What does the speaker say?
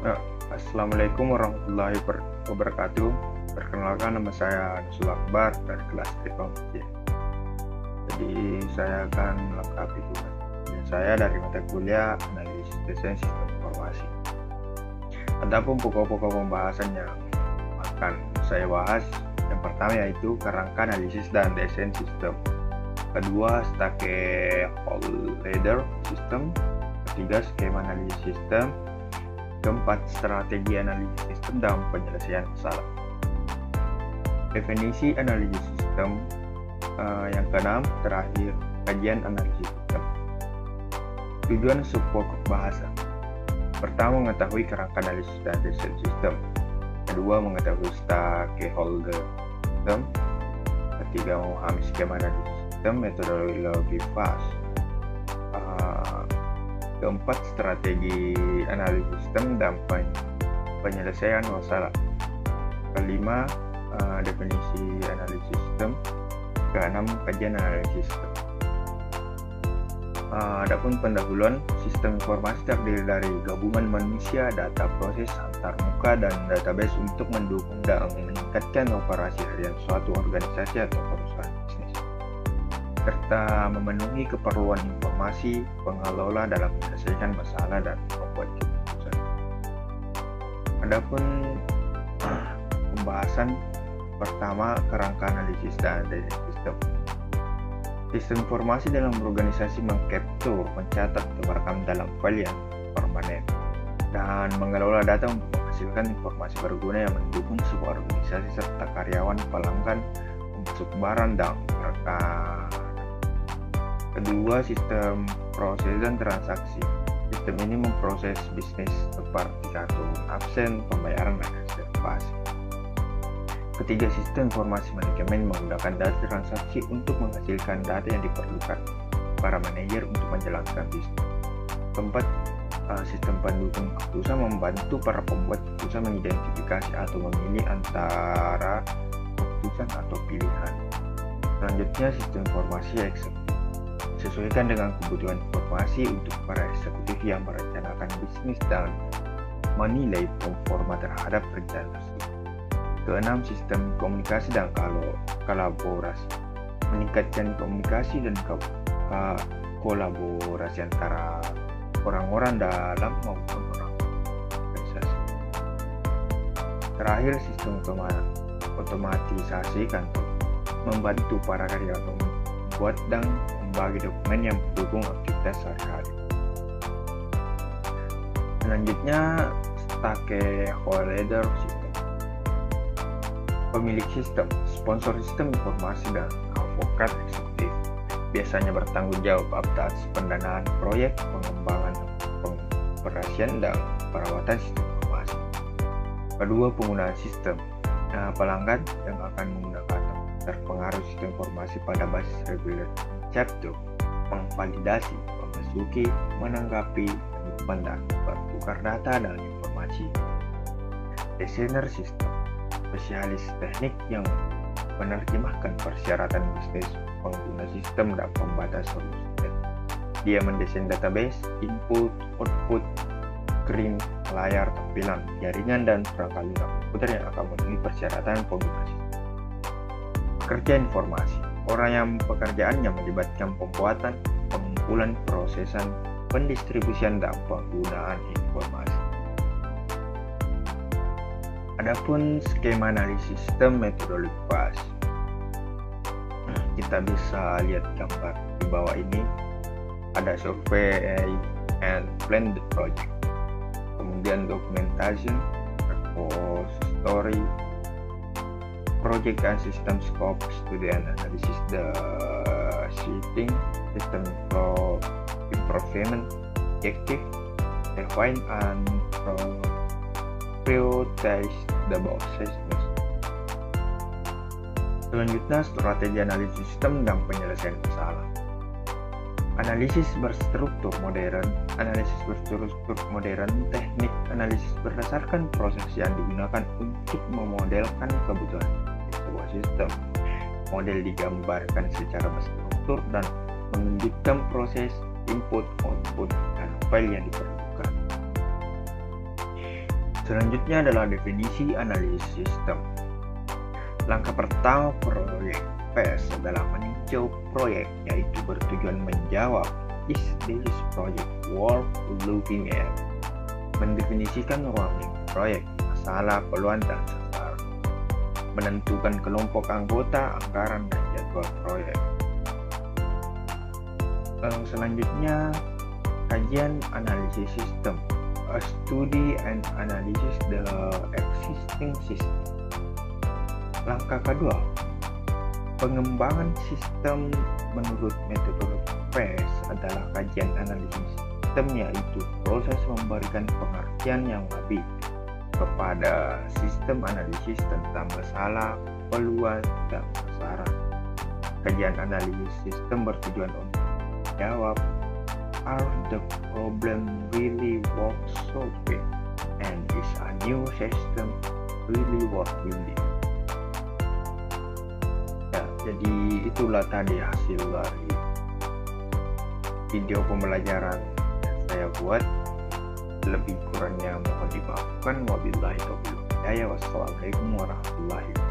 Ya, Assalamualaikum warahmatullahi wabarakatuh. Perkenalkan, nama saya Nusul Akbar dari kelas Teknologi. Jadi saya akan melengkapi tugas saya dari mata kuliah Analisis Desain Sistem Informasi. Adapun pokok-pokok pembahasan yang akan saya bahas, yang pertama yaitu kerangka analisis dan desain sistem. Kedua, stakeholder system. Ketiga, skema analisis sistem. Keempat, strategi analisis sistem dan penyelesaian masalah. Definisi analisis sistem. Yang keenam, terakhir, kajian analisis sistem. Tujuan subpokok bahasa. Pertama, mengetahui kerangka analisis dan desain sistem. Kedua, mengetahui stakeholder system. Ketiga, memahami skema analisis sistem, metodologi FAS. Keempat, strategi analisis sistem dan penyelesaian masalah. Kelima, definisi analisis sistem. Keenam, kajian analisis sistem. Adapun pendahuluan, sistem informasi terdiri dari gabungan manusia, data proses antarmuka, dan database untuk mendukung dan meningkatkan operasi harian suatu organisasi atau perusahaan bisnis, serta memenuhi keperluan informasi pengelola dalam menyelesaikan masalah dan membuat keputusan. Adapun pembahasan pertama, kerangka analisis dan desain sistem. Sistem informasi dalam organisasi mengcapture, mencatat, atau merekam dalam file yang permanen, dan mengelola data untuk menghasilkan informasi berguna yang mendukung sebuah organisasi serta karyawan, pelanggan, pemasok barang, dan mereka. Kedua, sistem proses dan transaksi. Sistem ini memproses bisnis seperti kartu absen, pembayaran, dan reservasi. Ketiga, sistem informasi manajemen menggunakan data transaksi untuk menghasilkan data yang diperlukan para manajer untuk menjalankan bisnis. Keempat, sistem pendukung keputusan membantu para pembuat keputusan mengidentifikasi atau memilih antara keputusan atau pilihan. Selanjutnya, sistem informasi eksekutif. Sesuaikan dengan kebutuhan informasi untuk para eksekutif yang merencanakan bisnis dan menilai performa terhadap rencana tersebut. Keenam, sistem komunikasi dan kolaborasi. Meningkatkan komunikasi dan kolaborasi antara orang-orang dalam maupun orang organisasi. Terakhir, sistem otomatisasi kantor. Membantu para karyawan membuat dan membagi dokumen yang mendukung aktivitas sehari-hari. Selanjutnya, stakeholder system. Pemilik sistem, sponsor sistem informasi, dan advokat eksekutif biasanya bertanggung jawab atas pendanaan proyek, pengembangan, pengoperasian, dan perawatan sistem informasi. Kedua, penggunaan sistem. Pelanggan yang akan menggunakan terpengaruh sistem informasi pada basis reguler, chapter, memvalidasi, memasuki, menanggapi, menyimpan, dan bertukar data dan informasi. Desainer sistem, spesialis teknik yang menerjemahkan persyaratan bisnis pengguna sistem dan pembatas solusi. Dia mendesain database, input, output, screen, layar, tampilan, jaringan, dan perangkat lunak komputer yang akan memenuhi persyaratan pengguna sistem. Pekerja informasi, orang yang pekerjaannya melibatkan pembuatan, pengumpulan, prosesan, pendistribusian, dan penggunaan informasi. Adapun skema analisis sistem metodologi FAS. Kita bisa lihat gambar di bawah ini. Ada survey and plan the project. Kemudian documentation, repository, project and system scope, study and analysis, the sheeting, system improvement, objective, define and prioritize the process. Selanjutnya, strategi analisis sistem dan penyelesaian masalah. Analisis berstruktur modern. Analisis berstruktur modern, teknik analisis berdasarkan proses yang digunakan untuk memodelkan kebutuhan sebuah sistem. Model digambarkan secara berstruktur dan menunjukkan proses input, output, dan file yang diperlukan. Selanjutnya adalah definisi analisis sistem. Langkah pertama proyek PES adalah meninjau proyek, yaitu bertujuan menjawab "Is this project worth looking at?", mendefinisikan ruang lingkup proyek, masalah, peluang, dan sasaran, menentukan kelompok anggota, anggaran, dan jadwal proyek. Selanjutnya, kajian analisis sistem. A study and analysis the existing system. Langkah kedua, pengembangan sistem menurut metodologi PES adalah kajian analisis sistem, yaitu proses memberikan pengertian yang lebih kepada sistem analisis tentang masalah, peluang, dan sasaran. Kajian analisis sistem bertujuan untuk menjawab "Are the problem really worth solving? And is a new system really worth building?" Ya, jadi itulah tadi hasil dari video pembelajaran yang saya buat. Lebih kurangnya mohon dimaafkan. Wabillahi taufiq wal hidayah. Wassalamualaikum warahmatullahi wabarakatuh.